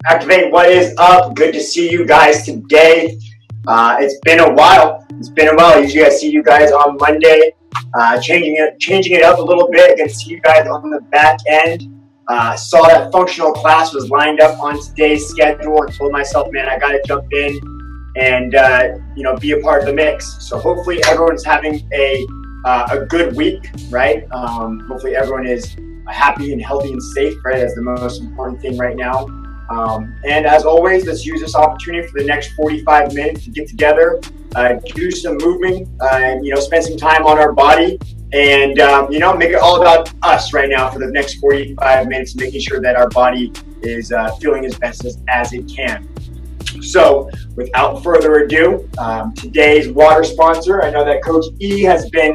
Activate, what is up? Good to see you guys today. It's been a while. Usually I see you guys on Monday. Changing it up a little bit. Good to see you guys on the back end. Saw that functional class was lined up on today's schedule and told myself, man, I got to jump in and be a part of the mix. So hopefully everyone's having a good week, right? Hopefully everyone is happy and healthy and safe, right? That's the most important thing right now. And as always, let's use this opportunity for the next 45 minutes to get together, do some movement, and spend some time on our body, and make it all about us right now for the next 45 minutes, making sure that our body is feeling as best as it can. So, without further ado, today's water sponsor. I know that Coach E has been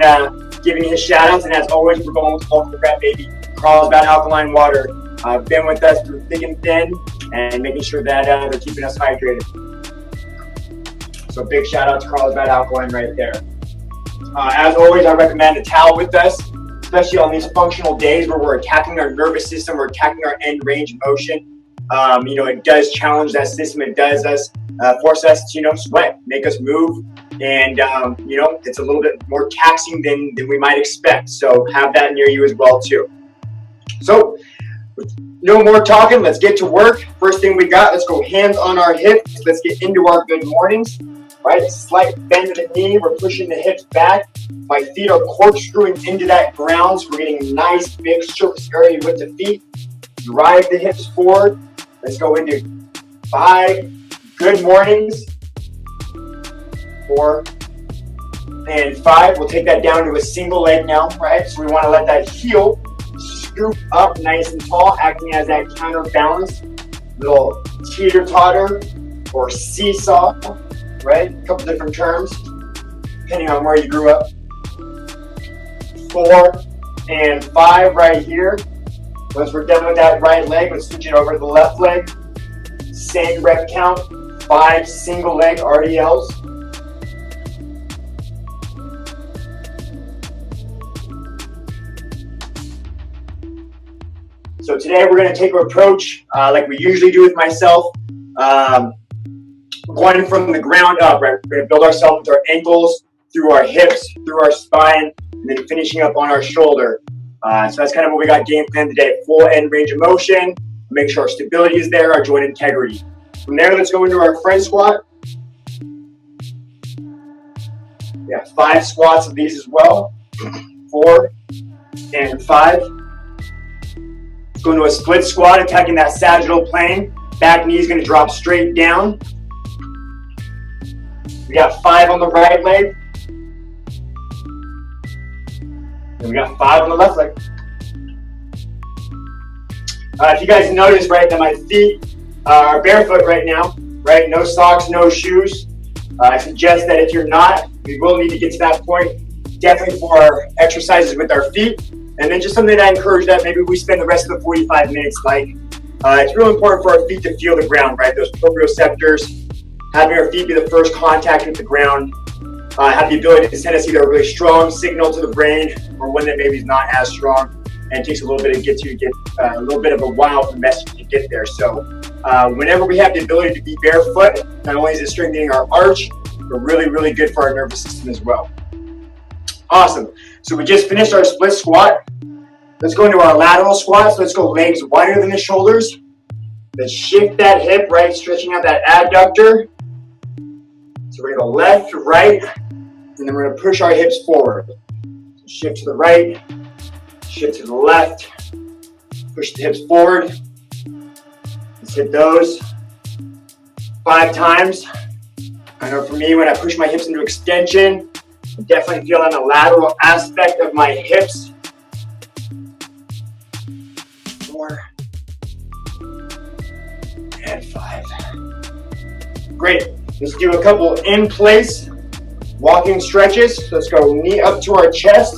giving his shout outs, and as always, we're going with Ultimate Rep, baby. Carlsbad Alkaline Water. Been with us through thick and thin, and making sure that they're keeping us hydrated. So big shout out to Carlsbad Alkaline right there. As always, I recommend a towel with us, especially on these functional days where we're attacking our nervous system, we're attacking our end range motion. It does challenge that system. It does force us to sweat, make us move, and it's a little bit more taxing than we might expect. So have that near you as well too. So, with no more talking, let's get to work. First thing we got, let's go hands on our hips. Let's get into our good mornings. Right, slight bend of the knee. We're pushing the hips back. My feet are corkscrewing into that ground, so we're getting a nice big surface area with the feet. Drive the hips forward. Let's go into 5 good mornings. 4 and 5. We'll take that down to a single leg now, right? So we want to let that heel scoop up nice and tall, acting as that counterbalance, little teeter-totter or seesaw, right? A couple different terms, depending on where you grew up. 4 and 5 right here. Once we're done with that right leg, let's switch it over to the left leg. Same rep count, 5 single leg RDLs. So today we're going to take an approach like we usually do with myself, going from the ground up, right? We're going to build ourselves with our ankles, through our hips, through our spine, and then finishing up on our shoulder. So that's kind of what we got game plan today. Full end range of motion, make sure our stability is there, our joint integrity. From there, let's go into our front squat. Yeah, 5 squats of these as well. 4 and 5. Go into a split squat, attacking that sagittal plane. Back knee is going to drop straight down. We got 5 on the right leg. And we got 5 on the left leg. If you guys notice, right, that my feet are barefoot right now, right? No socks, no shoes. I suggest that if you're not, we will need to get to that point, definitely for our exercises with our feet. And then just something that I encourage that maybe we spend the rest of the 45 minutes like. It's real important for our feet to feel the ground, right? Those proprioceptors, having our feet be the first contact with the ground, have the ability to send us either a really strong signal to the brain or one that maybe is not as strong, and it takes a little bit to get a little bit of a while for the message to get there. So whenever we have the ability to be barefoot, not only is it strengthening our arch, but really, really good for our nervous system as well. Awesome. So we just finished our split squat. Let's go into our lateral squat. So let's go legs wider than the shoulders. Let's shift that hip, right? Stretching out that adductor. So we're going to go left to right, and then we're going to push our hips forward. So shift to the right, shift to the left, push the hips forward. Let's hit those 5 times. I know for me, when I push my hips into extension, I definitely feel on the lateral aspect of my hips. 4 and 5. Great. Let's do a couple in place walking stretches. So let's go knee up to our chest.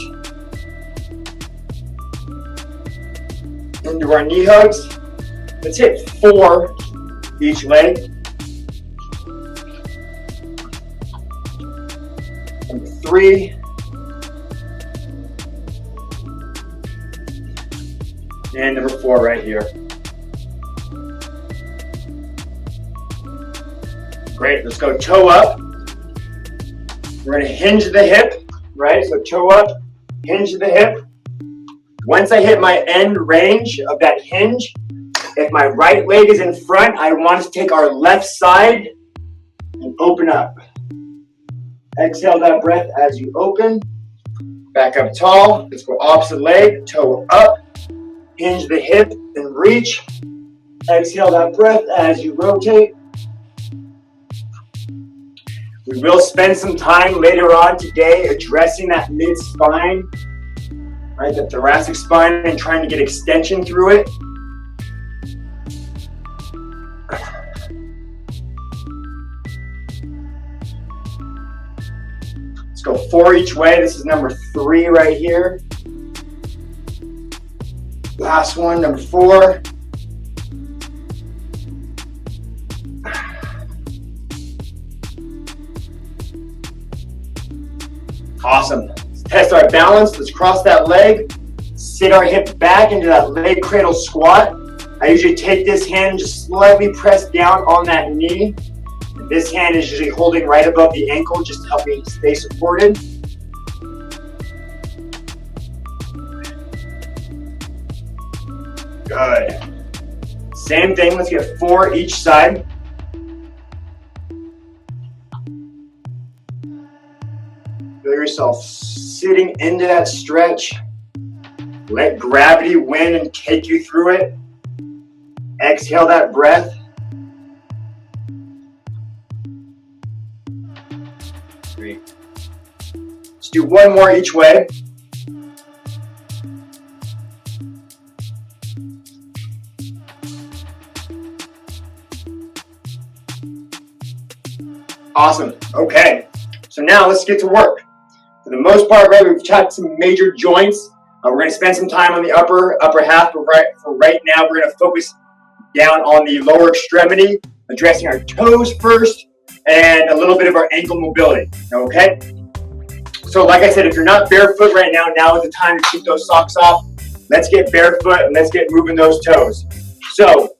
Into our knee hugs. Let's hit 4 each leg. Number 3. And number 4 right here. Great, let's go toe up. We're gonna hinge the hip, right? So toe up, hinge the hip. Once I hit my end range of that hinge, if my right leg is in front, I want to take our left side and open up. Exhale that breath as you open. Back up tall. Let's go opposite leg, toe up. Hinge the hip and reach. Exhale that breath as you rotate. We will spend some time later on today addressing that mid-spine, right, the thoracic spine, and trying to get extension through it. Let's go 4 each way. This is number 3 right here. Last one, number 4. Awesome. Let's test our balance. Let's cross that leg. Sit our hip back into that leg cradle squat. I usually take this hand and just slightly press down on that knee. And this hand is usually holding right above the ankle just to help me stay supported. Good. Same thing. Let's get 4 each side. Feel yourself sitting into that stretch. Let gravity win and take you through it. Exhale that breath. Great. Let's do 1 more each way. Awesome. Okay. So now let's get to work. For the most part, right, we've touched some major joints. We're going to spend some time on the upper half, but for right now, we're going to focus down on the lower extremity, addressing our toes first, and a little bit of our ankle mobility, okay? So like I said, if you're not barefoot right now, now is the time to keep those socks off. Let's get barefoot and let's get moving those toes. So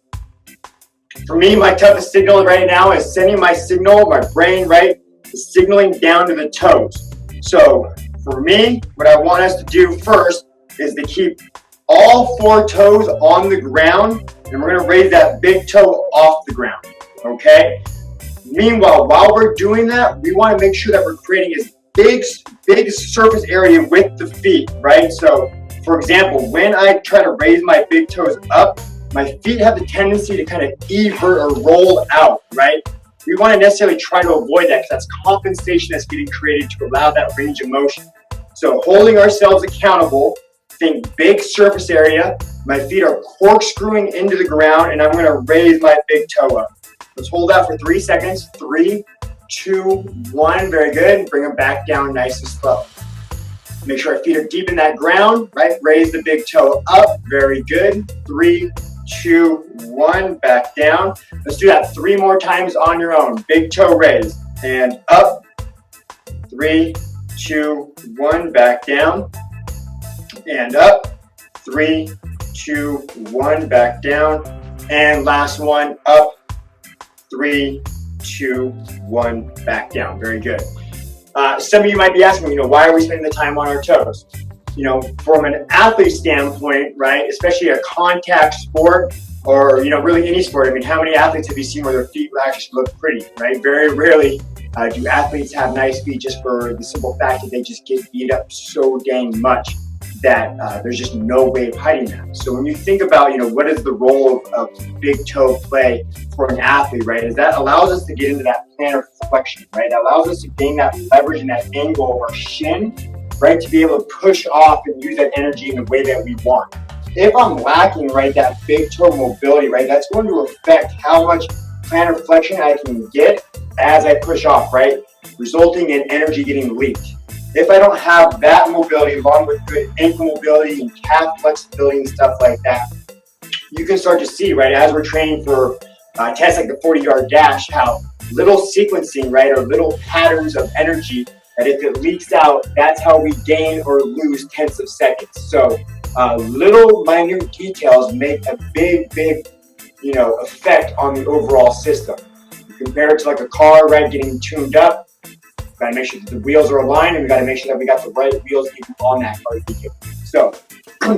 for me, my toughest signal right now is sending my signal, my brain, right, is signaling down to the toes. So for me, what I want us to do first is to keep all 4 toes on the ground, and we're gonna raise that big toe off the ground, okay? Meanwhile, while we're doing that, we wanna make sure that we're creating as big surface area with the feet, right? So for example, when I try to raise my big toes up, my feet have the tendency to kind of evert or roll out, right? We want to necessarily try to avoid that because that's compensation that's getting created to allow that range of motion. So holding ourselves accountable, think big surface area. My feet are corkscrewing into the ground and I'm going to raise my big toe up. Let's hold that for 3 seconds. 3, 2, 1. Very good. Bring them back down nice and slow. Make sure our feet are deep in that ground, right? Raise the big toe up. Very good. 3, 2, 1. Back down. Let's do that 3 more times on your own. Big toe raise and up. 3, 2, 1. Back down and up. 3, 2, 1. Back down. And last one, up. 3, 2, 1. Back down. Very good. Some of you might be asking, why are we spending the time on our toes? From an athlete standpoint, right, especially a contact sport or, really any sport. I mean, how many athletes have you seen where their feet actually look pretty, right? Very rarely do athletes have nice feet just for the simple fact that they just get beat up so dang much that there's just no way of hiding that. So when you think about, what is the role of big toe play for an athlete, right, is that allows us to get into that plantar flexion, right? That allows us to gain that leverage and that angle of our shin, right, to be able to push off and use that energy in the way that we want. If I'm lacking, right, that big toe mobility, right, that's going to affect how much plantar flexion I can get as I push off, right, resulting in energy getting leaked. If I don't have that mobility along with good ankle mobility and calf flexibility and stuff like that, you can start to see, right, as we're training for tests like the 40-yard dash, how little sequencing, right, or little patterns of energy, that if it leaks out, that's how we gain or lose tenths of seconds. So little minute details make a big, effect on the overall system. Compare it to like a car, right, getting tuned up. Got to make sure that the wheels are aligned, and we got to make sure that we got the right wheels even on that car. So,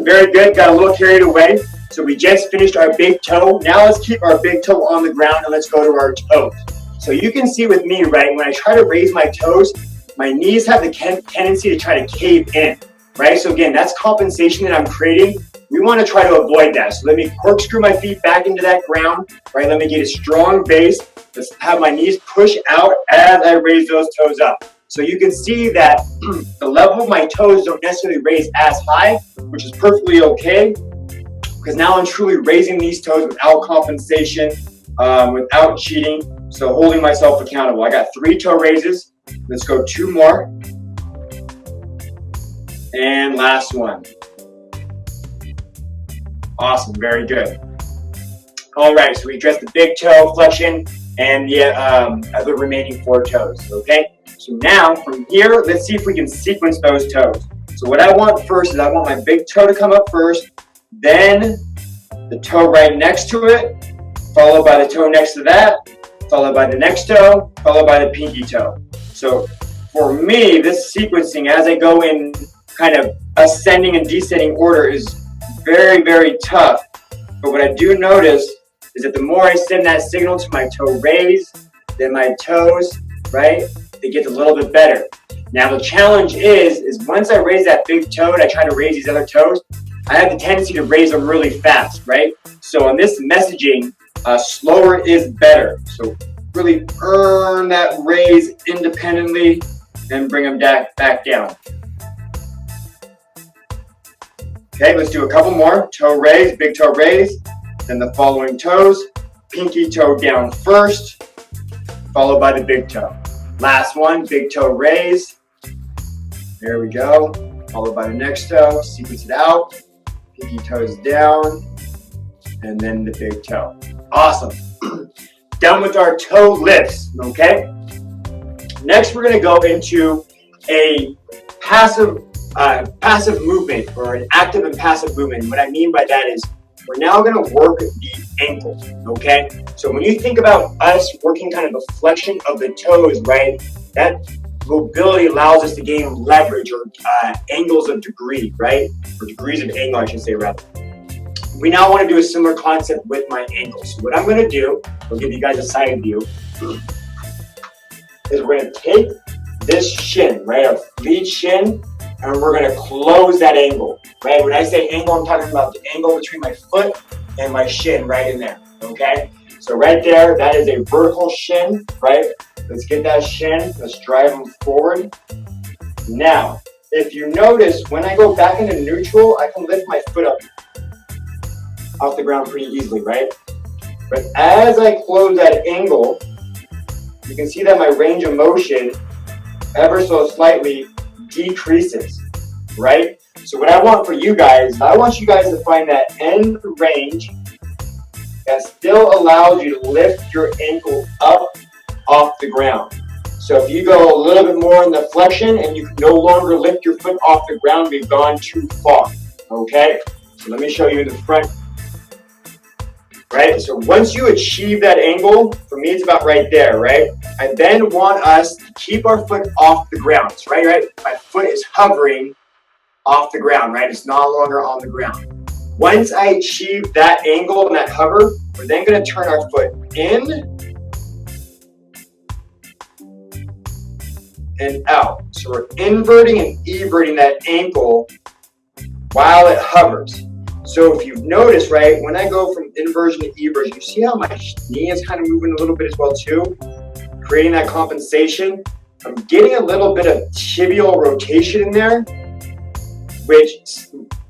very good. Got a little carried away. So we just finished our big toe. Now let's keep our big toe on the ground and let's go to our toes. So you can see with me, right, when I try to raise my toes, my knees have the tendency to try to cave in, right? So again, that's compensation that I'm creating. We want to try to avoid that. So let me corkscrew my feet back into that ground, right? Let me get a strong base. Let's have my knees push out as I raise those toes up. So you can see that the level of my toes don't necessarily raise as high, which is perfectly okay, because now I'm truly raising these toes without compensation, without cheating, so holding myself accountable. I got 3 toe raises. Let's go 2 more. And last one. Awesome, very good. All right, so we addressed the big toe flexion and the other remaining 4 toes, okay? So now, from here, let's see if we can sequence those toes. So what I want first is I want my big toe to come up first, then the toe right next to it, followed by the toe next to that, followed by the next toe, followed by the pinky toe. So for me, this sequencing as I go in kind of ascending and descending order is very, very tough. But what I do notice is that the more I send that signal to my toe raise, then my toes, right, it gets a little bit better. Now the challenge is once I raise that big toe and I try to raise these other toes, I have the tendency to raise them really fast, right? So on this messaging, slower is better. So really earn that raise independently and bring them back down. Okay, let's do a couple more. Toe raise, big toe raise, then the following toes, pinky toe down first, followed by the big toe. Last one, big toe raise. There we go. Followed by the next toe, sequence it out. Pinky toes down, and then the big toe. Awesome. Done with our toe lifts, okay? Next, we're gonna go into a passive movement, or an active and passive movement. What I mean by that is we're now gonna work the ankle, okay? So when you think about us working kind of the flexion of the toes, right, that mobility allows us to gain leverage, or angles of degree, right? Or degrees of angle, I should say, rather. We now want to do a similar concept with my ankles. So what I'm going to do, I'll give you guys a side view, is we're going to take this shin, right, our lead shin, and we're going to close that angle, right? When I say angle, I'm talking about the angle between my foot and my shin right in there, okay? So right there, that is a vertical shin, right? Let's get that shin, let's drive them forward. Now, if you notice, when I go back into neutral, I can lift my foot up off the ground pretty easily, right? But as I close that angle, you can see that my range of motion ever so slightly decreases, right? So what I want for you guys, I want you guys to find that end range that still allows you to lift your ankle up off the ground. So if you go a little bit more in the flexion and you can no longer lift your foot off the ground, we've gone too far, okay? So let me show you in the front, right? So once you achieve that angle, for me it's about right there, right? I then want us to keep our foot off the ground, so right? My foot is hovering off the ground, right? It's no longer on the ground. Once I achieve that angle and that hover, we're then going to turn our foot in and out. So we're inverting and everting that ankle while it hovers. So if you've noticed, right, when I go from inversion to eversion, you see how my knee is kind of moving a little bit as well too, creating that compensation. I'm getting a little bit of tibial rotation in there, which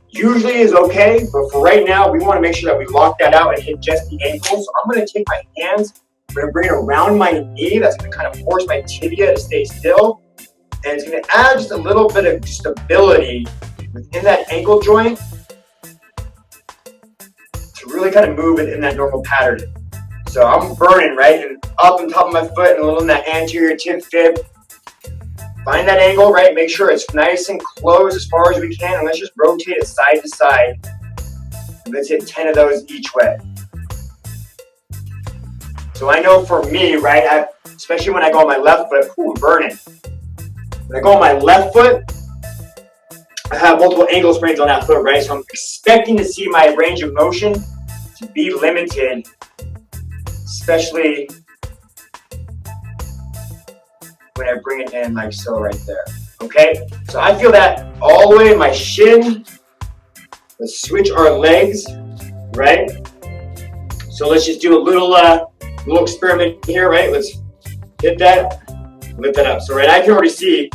usually is okay, but for right now, we want to make sure that we lock that out and hit just the ankle. So I'm going to take my hands, I'm going to bring it around my knee. That's going to kind of force my tibia to stay still. And it's going to add just a little bit of stability within that ankle joint to really kind of move it in that normal pattern. So I'm burning, right? And up on top of my foot and a little in that anterior tib fib. Find that angle, right? Make sure it's nice and close as far as we can, and let's just rotate it side to side. And let's hit 10 of those each way. So I know for me, right, especially when I go on my left foot, ooh, I'm burning. When I go on my left foot, I have multiple ankle sprains on that foot, right? So I'm expecting to see my range of motion to be limited, especially when I bring it in like so right there, okay? So I feel that all the way in my shin. Let's switch our legs, right? So let's just do a little experiment here, right? Let's hit that, lift that up. So right, I can already see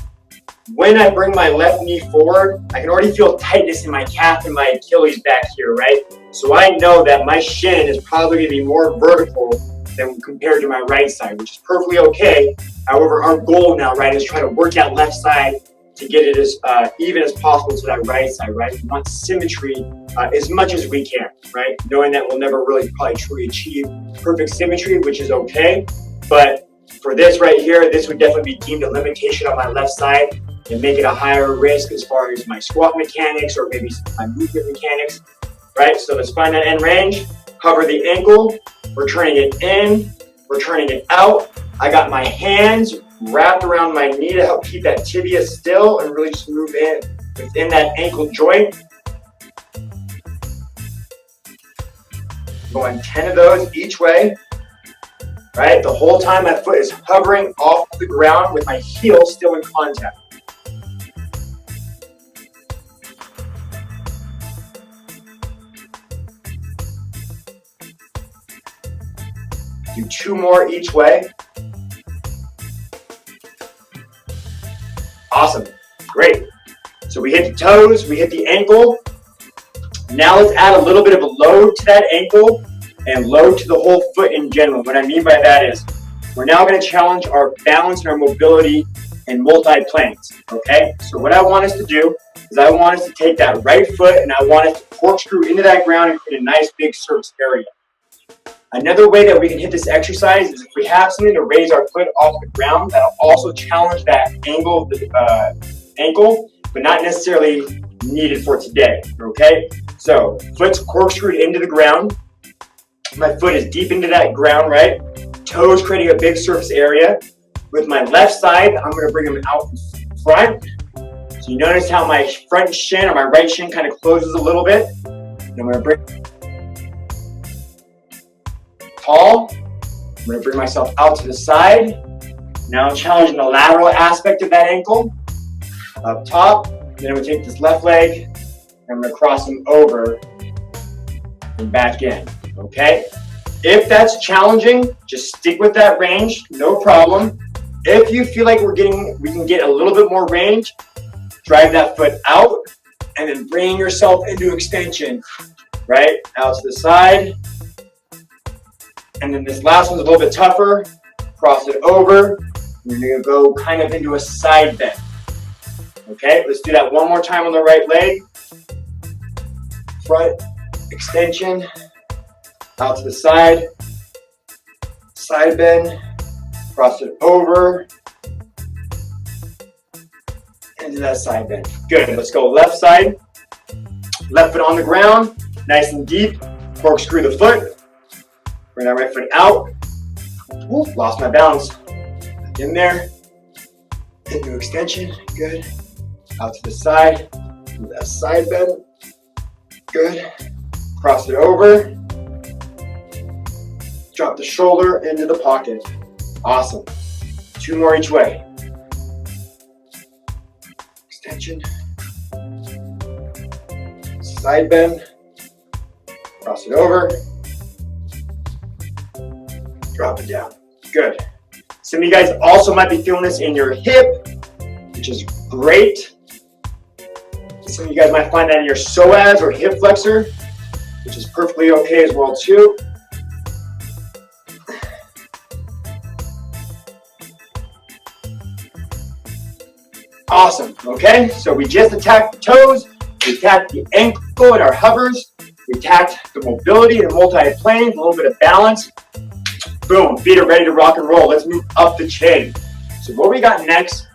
when I bring my left knee forward, I can already feel tightness in my calf and my Achilles back here, right? So I know that my shin is probably gonna be more vertical than compared to my right side, which is perfectly okay. However, our goal now, right, is try to work that left side to get it as even as possible to that right side, right? We want symmetry as much as we can, right? Knowing that we'll never really probably truly achieve perfect symmetry, which is okay. But for this right here, this would definitely be deemed a limitation on my left side and make it a higher risk as far as my squat mechanics or maybe my movement mechanics, right? So let's find that end range, cover the ankle, we're turning it in, we're turning it out. I got my hands wrapped around my knee to help keep that tibia still and really just move in within that ankle joint. Going 10 of those each way, right? The whole time my foot is hovering off the ground with my heel still in contact. Do 2 more each way. Awesome, great. So we hit the toes, we hit the ankle. Now let's add a little bit of a load to that ankle and load to the whole foot in general. What I mean by that is we're now going to challenge our balance and our mobility in multi-planes, okay? So what I want us to do is I want us to take that right foot and I want us to corkscrew into that ground and create a nice big surface area. Another way that we can hit this exercise is if we have something to raise our foot off the ground, that'll also challenge that angle of the ankle, but not necessarily needed for today, okay? So foot's corkscrewed into the ground. My foot is deep into that ground, right? Toes creating a big surface area. With my left side, I'm gonna bring them out in front. So you notice how my front shin or my right shin kind of closes a little bit. And I'm gonna bring tall. I'm going to bring myself out to the side. Now I'm challenging the lateral aspect of that ankle. Up top. Then I'm going to take this left leg and I'm going to cross them over and back in. Okay? If that's challenging, just stick with that range. No problem. If you feel like we can get a little bit more range, drive that foot out and then bring yourself into extension. Right? Out to the side. And then this last one's a little bit tougher. Cross it over. You're going to go kind of into a side bend. Okay, let's do that one more time on the right leg. Front extension. Out to the side. Side bend. Cross it over. Into that side bend. Good. Let's go left side. Left foot on the ground. Nice and deep. Corkscrew the foot. Bring that right foot out. Ooh, lost my balance. Back in there. Into extension. Good. Out to the side. Do that side bend. Good. Cross it over. Drop the shoulder into the pocket. Awesome. 2 more each way. Extension. Side bend. Cross it over. Drop it down. Good. Some of you guys also might be feeling this in your hip, which is great. Some of you guys might find that in your psoas or hip flexor, which is perfectly okay as well too. Awesome. Okay, so we just attacked the toes, we attacked the ankle and our hovers, we attacked the mobility and the multi-planes, a little bit of balance. Boom, feet are ready to rock and roll. Let's move up the chain. So what we got next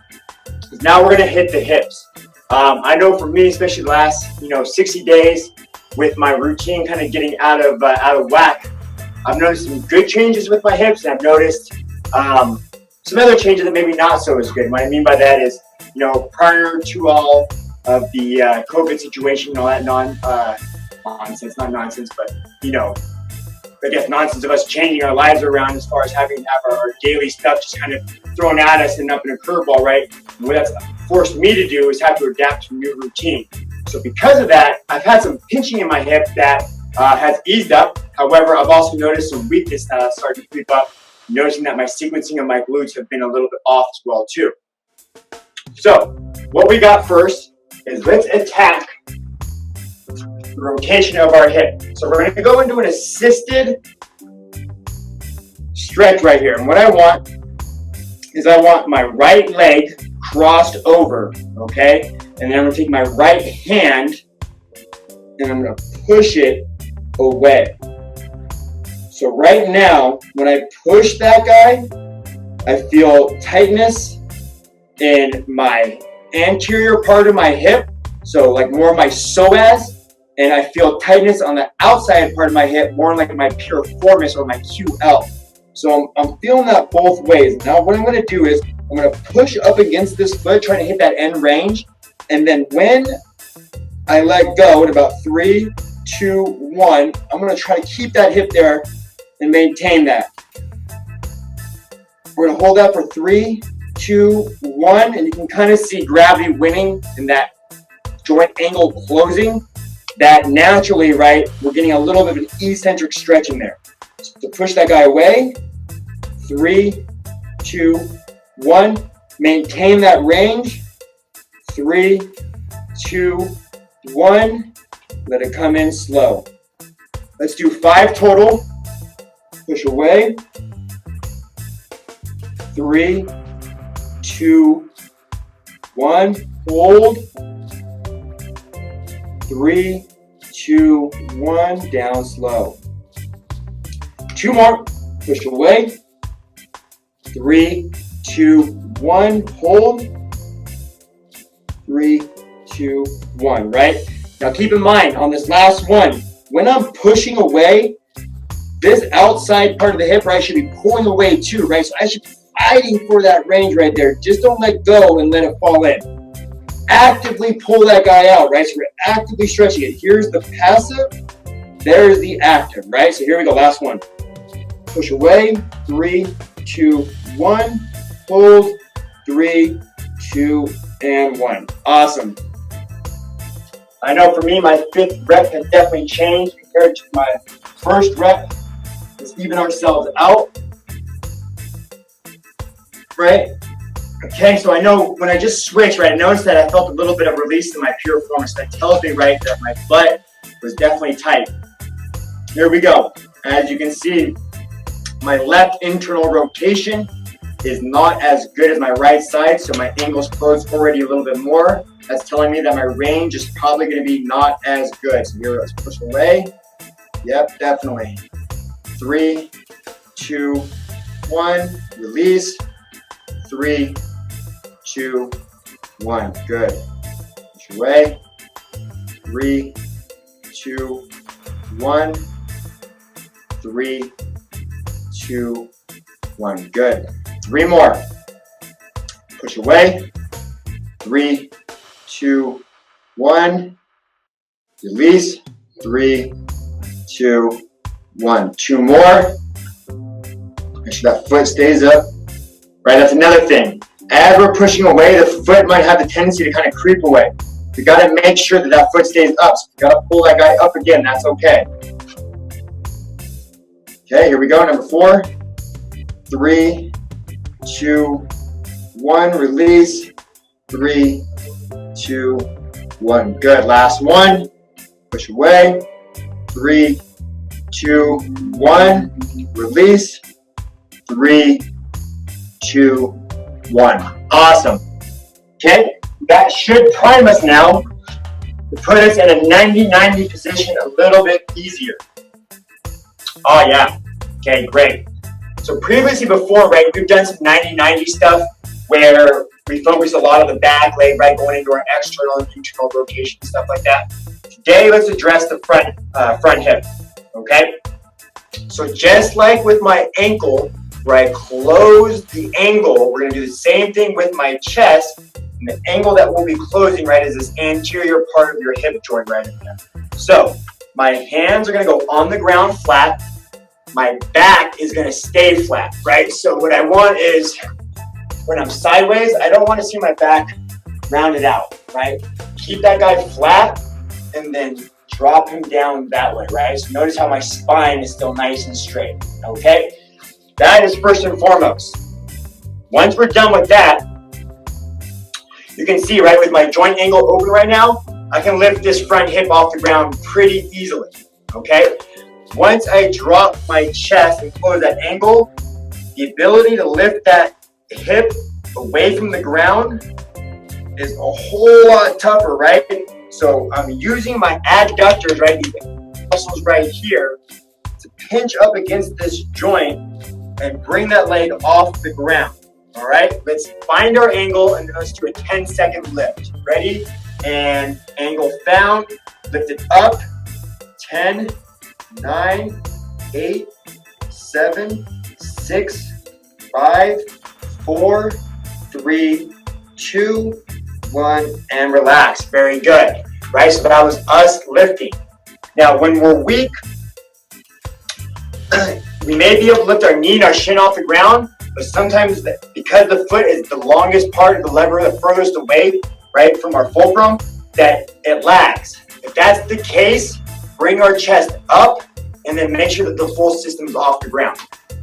is now we're gonna hit the hips. I know for me, especially the last 60 days with my routine kind of getting out of whack, I've noticed some good changes with my hips, and I've noticed some other changes that maybe not so as good. What I mean by that is, you know, prior to all of the COVID situation and all that nonsense, not nonsense, but, you know, I guess nonsense of us changing our lives around as far as having to have our daily stuff just kind of thrown at us and up in a curveball, right? And what that's forced me to do is have to adapt to a new routine. So because of that, I've had some pinching in my hip that has eased up. However, I've also noticed some weakness that has started to creep up, noticing that my sequencing of my glutes have been a little bit off as well too. So what we got first is let's attack the rotation of our hip. So we're going to go into an assisted stretch right here. And what I want is I want my right leg crossed over, okay? And then I'm going to take my right hand and I'm going to push it away. So right now, when I push that guy, I feel tightness in my anterior part of my hip, so like more of my psoas, and I feel tightness on the outside part of my hip, more like my piriformis or my QL. So I'm feeling that both ways. Now what I'm going to do is I'm going to push up against this foot, trying to hit that end range, and then when I let go at about 3, 2, 1, I'm going to try to keep that hip there and maintain that. We're going to hold that for 3, 2, 1, and you can kind of see gravity winning and that joint angle closing. That naturally, right, we're getting a little bit of an eccentric stretch in there. So push that guy away. 3, 2, 1. Maintain that range. 3, 2, 1. Let it come in slow. Let's do 5 total. Push away. 3, 2, 1. Hold. 3, 2, 1. Down slow. 2 more. Push away. 3, 2, 1. Hold. 3, 2, 1. Right? Now keep in mind on this last one, when I'm pushing away, this outside part of the hip, right, should be pulling away too, right? So I should be fighting for that range right there. Just don't let go and let it fall in. Actively pull that guy out, right? So we're actively stretching it. Here's the passive. There's the active, right? So here we go, last one. Push away. 3, 2, 1. Hold. 3, 2, and 1. Awesome. I know for me, my 5th rep has definitely changed compared to my first rep. Let's even ourselves out. Right? Okay, so I know when I just switched, right, I noticed that I felt a little bit of release in my piriformis. That tells me, right, that my butt was definitely tight. Here we go. As you can see, my left internal rotation is not as good as my right side, so my angle's closed already a little bit more. That's telling me that my range is probably going to be not as good. So here, let's push away. Yep, definitely. 3, 2, 1. Release. 3, 2, 1. Good. Push away. 3, 2, 1. 3, 2, 1. Good. 3 more. Push away. 3, 2, 1. Release. 3, 2, 1. 2 more. Make sure that foot stays up. Right, that's another thing. As we're pushing away, the foot might have the tendency to kind of creep away. We got to make sure that that foot stays up. So we got to pull that guy up again. That's okay. Okay, here we go. Number 4. 3, 2, 1. Release. 3, 2, 1. Good. Last one. Push away. 3, 2, 1. Release. 3, 2, 1. Awesome. Okay, that should prime us now to put us in a 90-90 position a little bit easier. Oh yeah. Okay, great. So previously before, right, we've done some 90-90 stuff where we focus a lot on the back leg, right, going into our external and internal rotation, stuff like that. Today, let's address the front hip. Okay. So just like with my ankle, where I close the angle, we're gonna do the same thing with my chest. And the angle that we'll be closing, right, is this anterior part of your hip joint right in there. So my hands are gonna go on the ground flat. My back is gonna stay flat, right? So what I want is, when I'm sideways, I don't wanna see my back rounded out, right? Keep that guy flat and then drop him down that way, right? So notice how my spine is still nice and straight, okay? That is first and foremost. Once we're done with that, you can see, right, with my joint angle open right now, I can lift this front hip off the ground pretty easily, okay? Once I drop my chest and close that angle, the ability to lift that hip away from the ground is a whole lot tougher, right? So I'm using my adductors, right, these muscles right here, to pinch up against this joint and bring that leg off the ground. All right, let's find our angle and then let's do a 10-second lift. Ready? And angle found, lift it up. 10, 9, 8, 7, 6, 5, 4, 3, 2, 1, and relax. Very good. Right, so that was us lifting. Now, when we're weak, we may be able to lift our knee and our shin off the ground, but sometimes because the foot is the longest part of the lever, the furthest away, right, from our fulcrum, that it lags. If that's the case, bring our chest up and then make sure that the full system is off the ground.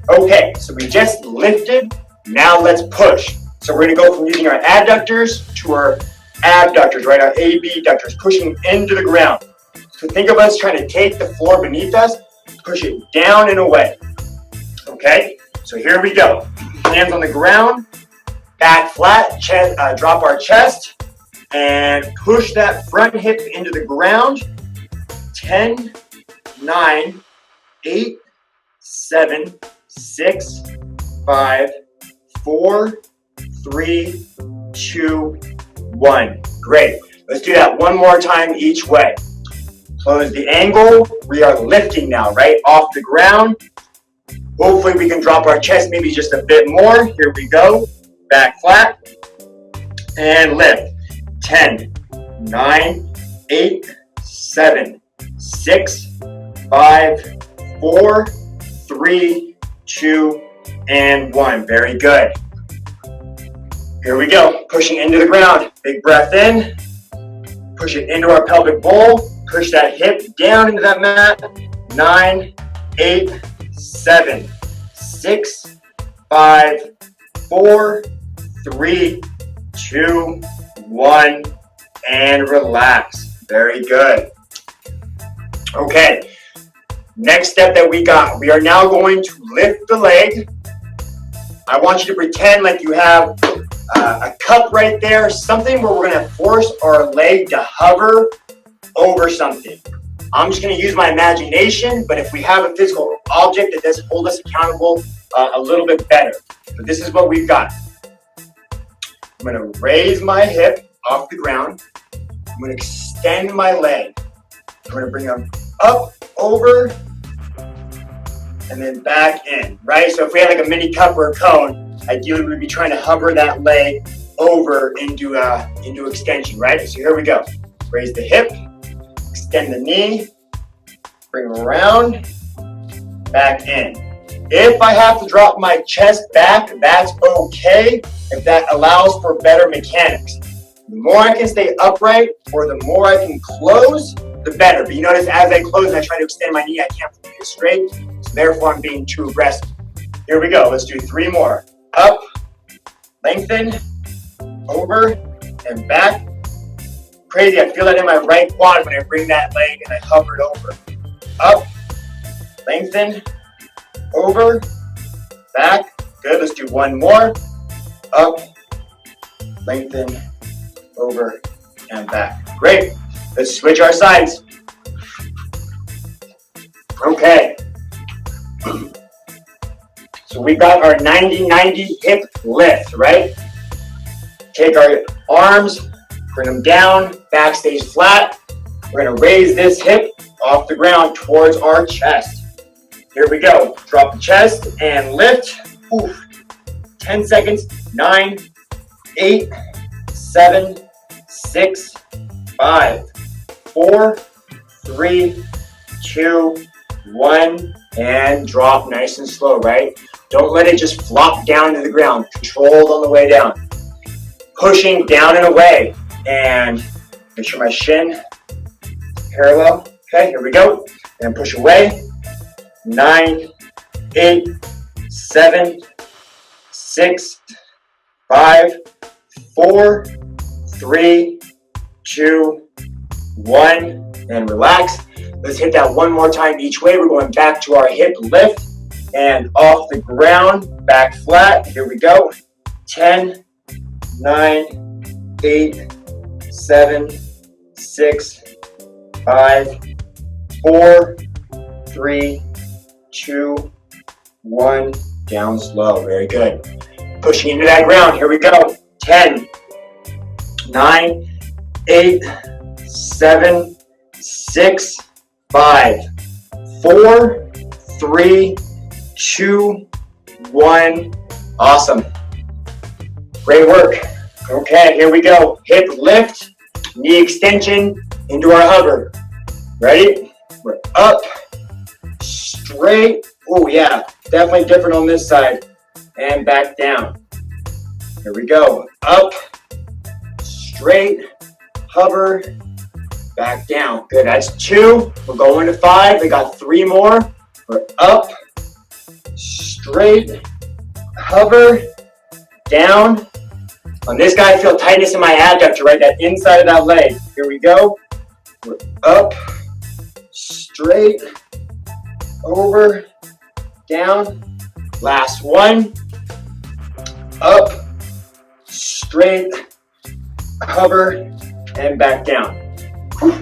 Okay, so we just lifted, now let's push. So we're gonna go from using our adductors to our abductors, right, our abductors, pushing into the ground. So think of us trying to take the floor beneath us, push it down and away. Okay, so here we go. Hands on the ground, back flat, chest, drop our chest, and push that front hip into the ground. 10, 9, 8, 7, 6, 5, 4, 3, 2, 1. Great. Let's do that one more time each way. Close the angle. We are lifting now, right, off the ground. Hopefully we can drop our chest maybe just a bit more. Here we go. Back flat. And lift. 10, 9, 8, 7, 6, 5, 4, 3, 2, and 1. Very good. Here we go. Pushing into the ground. Big breath in. Push it into our pelvic bowl. Push that hip down into that mat. 9, 8, 7, 6, 5, 4, 3, 2, 1, and relax. Very good. Okay, next step that we got, we are now going to lift the leg. I want you to pretend like you have a cup right there, something where we're gonna force our leg to hover over something. I'm just gonna use my imagination, but if we have a physical object that does hold us accountable a little bit better. But this is what we've got. I'm gonna raise my hip off the ground. I'm gonna extend my leg. I'm gonna bring them up, over, and then back in, right? So if we had like a mini cup or a cone, ideally we'd be trying to hover that leg over into extension, right? So here we go. Raise the hip, extend the knee, bring them around, back in. If I have to drop my chest back, that's okay, if that allows for better mechanics. The more I can stay upright, or the more I can close, the better. But you notice as I close and I try to extend my knee, I can't keep it straight, so therefore I'm being too aggressive. Here we go, let's do 3 more. Up, lengthen, over, and back. Crazy, I feel that in my right quad when I bring that leg and I hover it over. Up, lengthen, over, back. Good, let's do 1 more. Up, lengthen, over, and back. Great. Let's switch our sides. Okay. So we got our 90-90 hip lift, right? Take our arms, bring them down, back stays flat. We're gonna raise this hip off the ground towards our chest. Here we go. Drop the chest and lift. Oof. 10 seconds. 9, 8, 7, 6, 5, 4, 3, 2, 1, and drop nice and slow, right? Don't let it just flop down to the ground. Controlled on the way down. Pushing down and away. And make sure my shin is parallel. Okay, here we go. And push away. 9, 8, 7, 6, 5, 4, 3, 2, 1, and relax. Let's hit that one more time each way. We're going back to our hip lift and off the ground, back flat. Here we go. 10, 9, 8, 7, 6, 5, 4, 3, 2, 1, down slow. Very good. Pushing into that ground. Here we go. 10, 9, 8, 7, 6, 5, 4, 3, 2, 1. Awesome. Great work. Okay, here we go. Hip lift, knee extension into our hover. Ready? We're up, straight. Oh yeah, definitely different on this side. And back down. Here we go. Up, straight, hover, back down. Good, that's 2. We're going to 5. We got 3 more. We're up, straight, hover, down. On this guy, I feel tightness in my adductor, right? That inside of that leg. Here we go. We're up, straight, over, down. Last one. Up, straight, hover, and back down.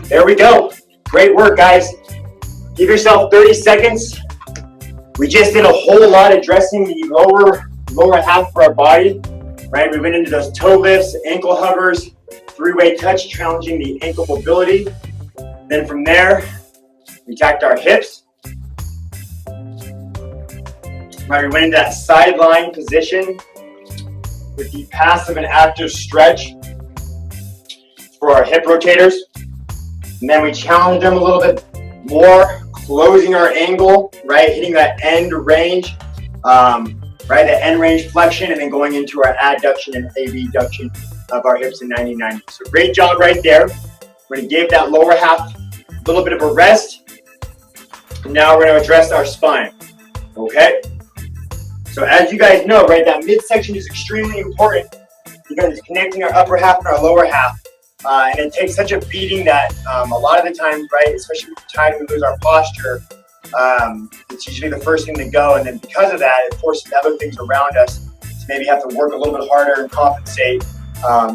There we go. Great work, guys. Give yourself 30 seconds. We just did a whole lot addressing the lower half of our body, right? We went into those toe lifts, ankle hovers, 3-way touch, challenging the ankle mobility. Then from there, we attacked our hips. Right, we went into that sideline position with the passive and active stretch for our hip rotators. And then we challenged them a little bit more, closing our angle, right? Hitting that end range, right? The end range flexion, and then going into our adduction and abduction of our hips in 90-90. So great job right there. We're going to give that lower half a little bit of a rest. And now we're going to address our spine, okay? So as you guys know, right, that midsection is extremely important because it's connecting our upper half and our lower half. And it takes such a beating that a lot of the times, right, especially with the time we lose our posture, it's usually the first thing to go. And then because of that, it forces other things around us to maybe have to work a little bit harder and compensate,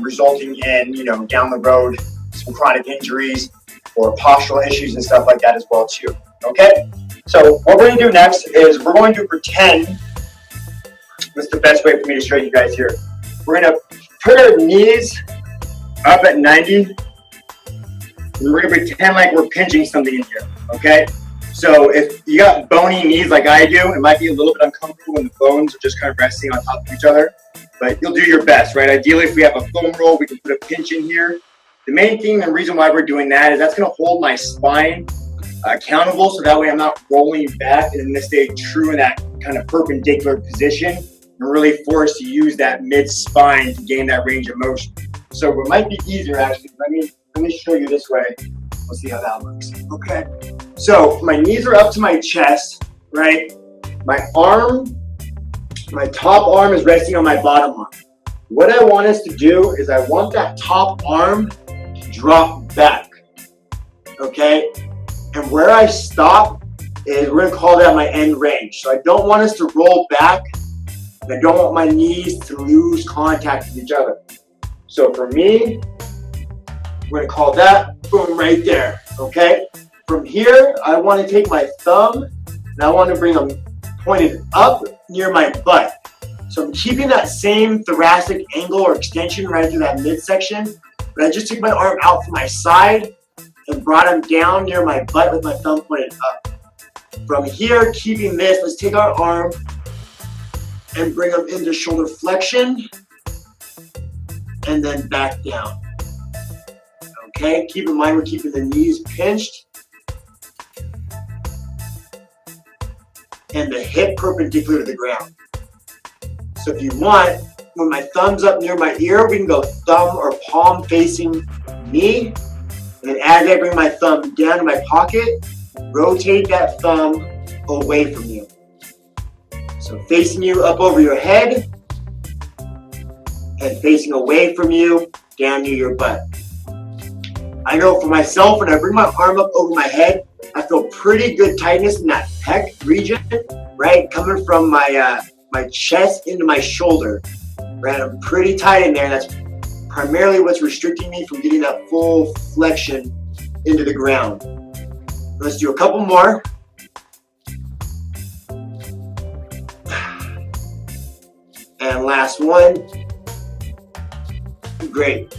resulting in, down the road, some chronic injuries or postural issues and stuff like that as well too. Okay? So what we're going to do next is we're going to pretend. What's the best way for me to show you guys here? We're going to put our knees up at 90, and we're going to pretend like we're pinching something in here, okay? So if you got bony knees like I do, it might be a little bit uncomfortable when the bones are just kind of resting on top of each other, but you'll do your best, right? Ideally, if we have a foam roll, we can put a pinch in here. The main thing and reason why we're doing that is that's going to hold my spine accountable, so that way I'm not rolling back and I'm going to stay true in that kind of perpendicular position and really forced to use that mid-spine to gain that range of motion. So it might be easier actually. Let me show you this way. We'll see how that looks. Okay. So my knees are up to my chest, right? My top arm is resting on my bottom arm. What I want us to do is I want that top arm to drop back. Okay? And where I stop is we're gonna call that my end range. So I don't want us to roll back. And I don't want my knees to lose contact with each other. So for me, we're gonna call that, boom, right there, okay? From here, I wanna take my thumb, and I wanna bring them pointed up near my butt. So I'm keeping that same thoracic angle or extension right through that midsection, but I just took my arm out from my side and brought them down near my butt with my thumb pointed up. From here, keeping this, let's take our arm and bring them into shoulder flexion and then back down. Okay, keep in mind we're keeping the knees pinched and the hip perpendicular to the ground. So if you want, when my thumb's up near my ear, we can go thumb or palm facing me. And then as I bring my thumb down to my pocket, rotate that thumb away from you. So facing you up over your head and facing away from you down near your butt. I know for myself, when I bring my arm up over my head, I feel pretty good tightness in that pec region, right? Coming from my chest into my shoulder, right? I'm pretty tight in there. That's primarily what's restricting me from getting that full flexion into the ground. Let's do a couple more. And last one. Great.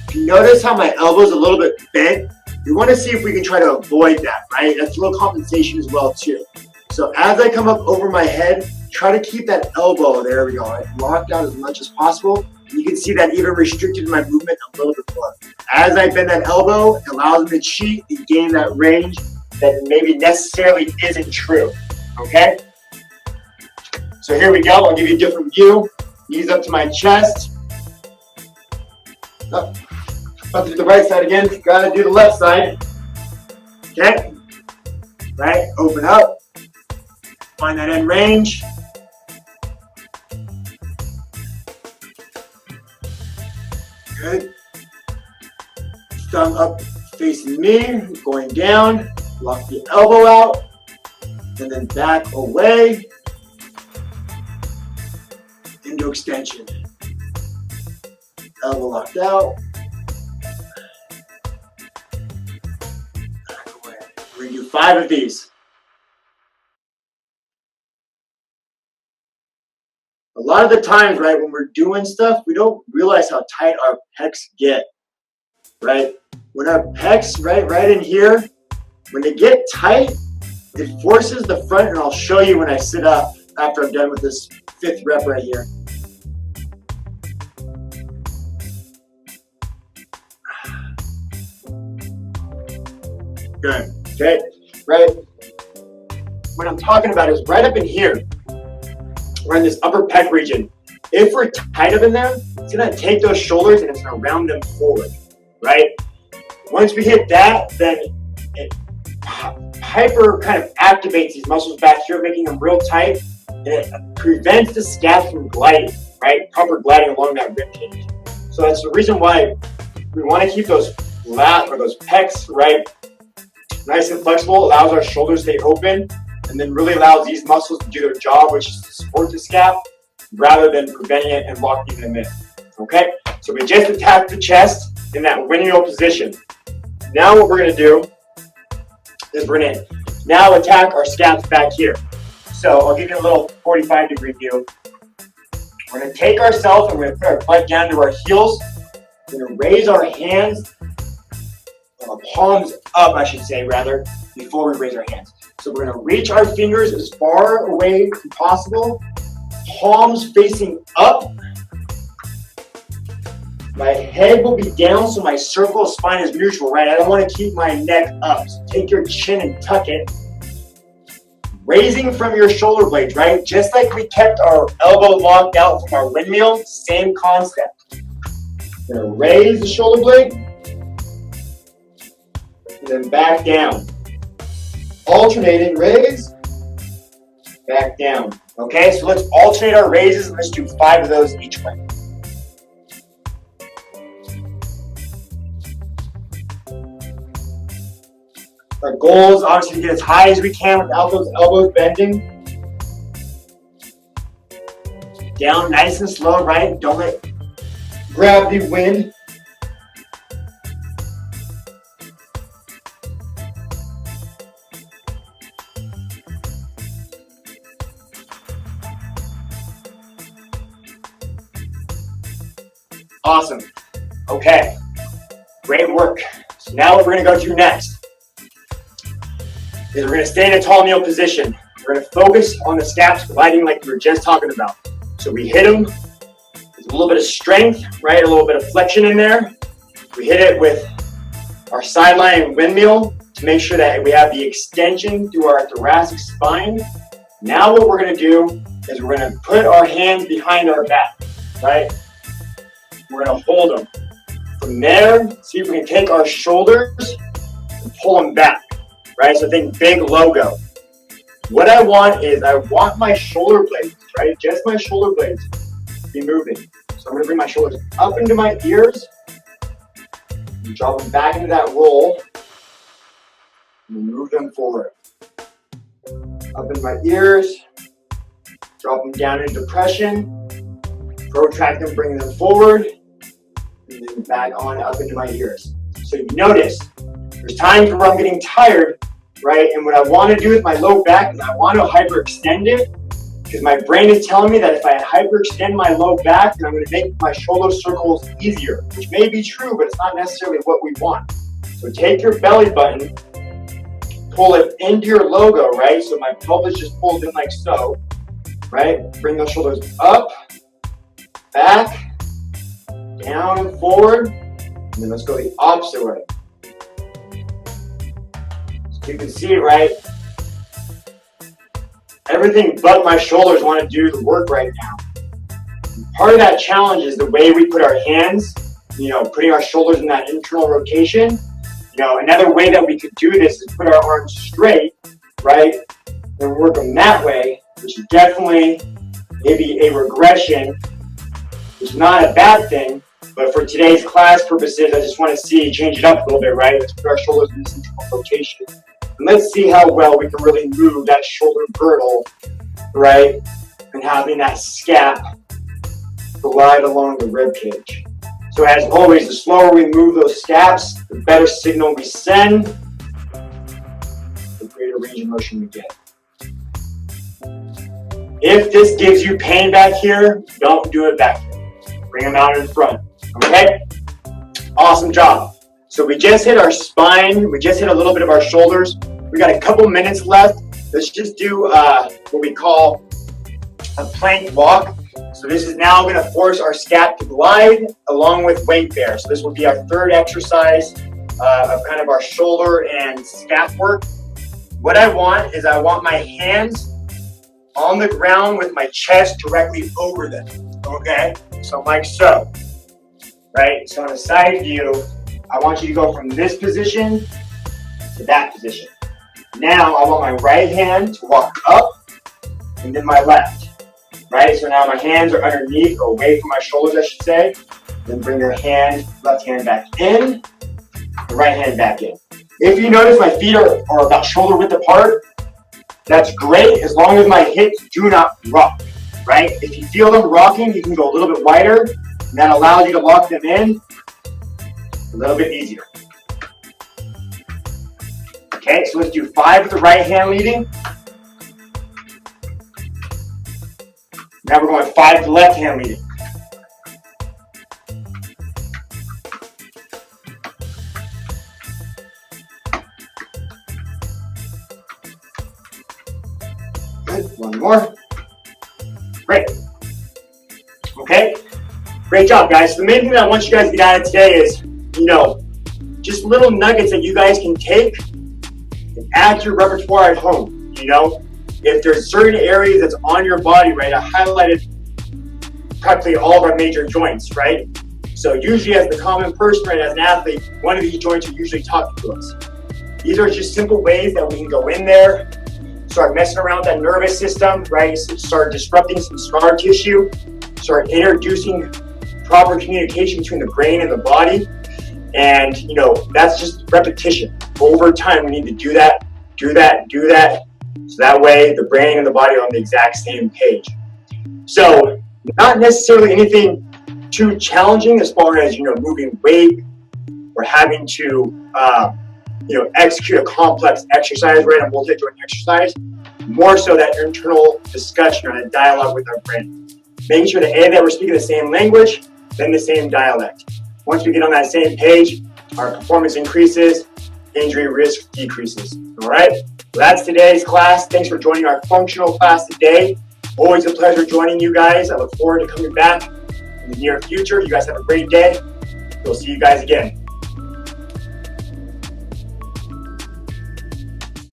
If you notice how my elbow's a little bit bent, we want to see if we can try to avoid that, right? That's a little compensation as well too. So as I come up over my head, try to keep that elbow, there we go, right? Locked out as much as possible. You can see that even restricted my movement a little bit more. As I bend that elbow, it allows me to cheat and gain that range that maybe necessarily isn't true, okay? So here we go, I'll give you a different view. Knees up to my chest. Up. About to do the right side again, gotta do the left side. Okay? Right, open up. Find that end range. Good. Thumb up facing me, going down. Lock the elbow out. And then back away. Into extension. Elbow locked out. We're going to do 5 of these. A lot of the times, right, when we're doing stuff, we don't realize how tight our pecs get, right? When our pecs, right in here, when they get tight, it forces the front, and I'll show you when I sit up after I'm done with this 5th rep right here. Good. Okay, right? What I'm talking about is right up in here. We're in this upper pec region. If we're tight up in there, it's gonna take those shoulders and it's gonna round them forward, right? Once we hit that, then it hyper kind of activates these muscles back here, making them real tight, and it prevents the scap from gliding, right? Proper gliding along that rib cage. So that's the reason why we want to keep those lat or those pecs, right, nice and flexible, allows our shoulders to stay open, and then really allows these muscles to do their job, which is to support the scap, rather than preventing it and locking them in. Okay, so we just attacked the chest in that windmill position. Now what we're going to do is we're going to now attack our scaps back here. So I'll give you a little 45-degree view. We're going to take ourselves and we're going to put our butt down to our heels. We're going to raise our hands, our palms up, I should say, rather, before we raise our hands. So we're going to reach our fingers as far away as possible, palms facing up. My head will be down, so my cervical spine is neutral, right? I don't want to keep my neck up. So take your chin and tuck it. Raising from your shoulder blades, right? Just like we kept our elbow locked out from our windmill, same concept. We're going to raise the shoulder blade, and then back down. Alternating raise, back down. Okay, so let's alternate our raises, and let's do 5 of those each way. Our goal is obviously to get as high as we can without those elbows bending. Down nice and slow, right? Don't let gravity win. Awesome. Okay. Great work. So now what we're going to go to next is we're gonna stay in a tall kneel position. We're gonna focus on the scaps gliding like we were just talking about. So we hit them with a little bit of strength, right? A little bit of flexion in there. We hit it with our sideline windmill to make sure that we have the extension through our thoracic spine. Now what we're gonna do is we're gonna put our hands behind our back, right? We're gonna hold them. From there, see if we can take our shoulders and pull them back, right? So think big logo. What I want is I want my shoulder blades, right? Just my shoulder blades to be moving. So I'm gonna bring my shoulders up into my ears, and drop them back into that roll, and move them forward. Up in my ears, drop them down into depression, protract them, bring them forward, and then back on up into my ears. So you notice, there's times where I'm getting tired, right? And what I want to do with my low back is I want to hyperextend it, because my brain is telling me that if I hyperextend my low back, then I'm going to make my shoulder circles easier, which may be true, but it's not necessarily what we want. So take your belly button, pull it into your logo, right? So my pelvis just pulls in like so, right? Bring those shoulders up, back, down and forward, and then let's go the opposite way. So you can see it, right? Everything but my shoulders want to do the work right now. And part of that challenge is the way we put our hands, putting our shoulders in that internal rotation. Another way that we could do this is put our arms straight, right? And work them that way, which is definitely maybe a regression. It's not a bad thing, but for today's class purposes, I just want to change it up a little bit, right? Let's put our shoulders in this internal rotation. And let's see how well we can really move that shoulder girdle, right? And having that scap glide along the rib cage. So as always, the slower we move those scaps, the better signal we send, the greater range of motion we get. If this gives you pain back here, don't do it back here. Bring them out in front, okay? Awesome job. So we just hit our spine, we just hit a little bit of our shoulders. We got a couple minutes left. Let's just do what we call a plank walk. So this is now going to force our scap to glide along with weight bear. So this will be our third exercise of kind of our shoulder and scap work. What I want is I want my hands on the ground with my chest directly over them, okay? So like so, right? So on a side view, I want you to go from this position to that position. Now I want my right hand to walk up and then my left, right? So now my hands are underneath, or away from my shoulders, I should say. Then bring your left hand back in, the right hand back in. If you notice my feet are about shoulder width apart, that's great as long as my hips do not rock, right? If you feel them rocking, you can go a little bit wider, and that allows you to lock them in a little bit easier. Okay, so let's do 5 with the right hand leading. Now we're going 5 with the left hand leading. Good, one more. Great. Okay, great job, guys. So the main thing that I want you guys to get out of today is, just little nuggets that you guys can take and add to your repertoire at home. If there's certain areas that's on your body, right? I highlighted practically all of our major joints, right? So usually as the common person, right, as an athlete, one of these joints are usually talking to us. These are just simple ways that we can go in there, start messing around with that nervous system, right? Start disrupting some scar tissue, start introducing proper communication between the brain and the body. And, that's just repetition. Over time, we need to do that. So that way the brain and the body are on the exact same page. So not necessarily anything too challenging as far as, moving weight or having to, execute a complex exercise, right? A multi-joint exercise. More so that internal discussion or that dialogue with our brain. Making sure that that we're speaking the same language, then the same dialect. Once we get on that same page, our performance increases, injury risk decreases. All right, well, that's today's class. Thanks for joining our functional class today. Always a pleasure joining you guys. I look forward to coming back in the near future. You guys have a great day. We'll see you guys again.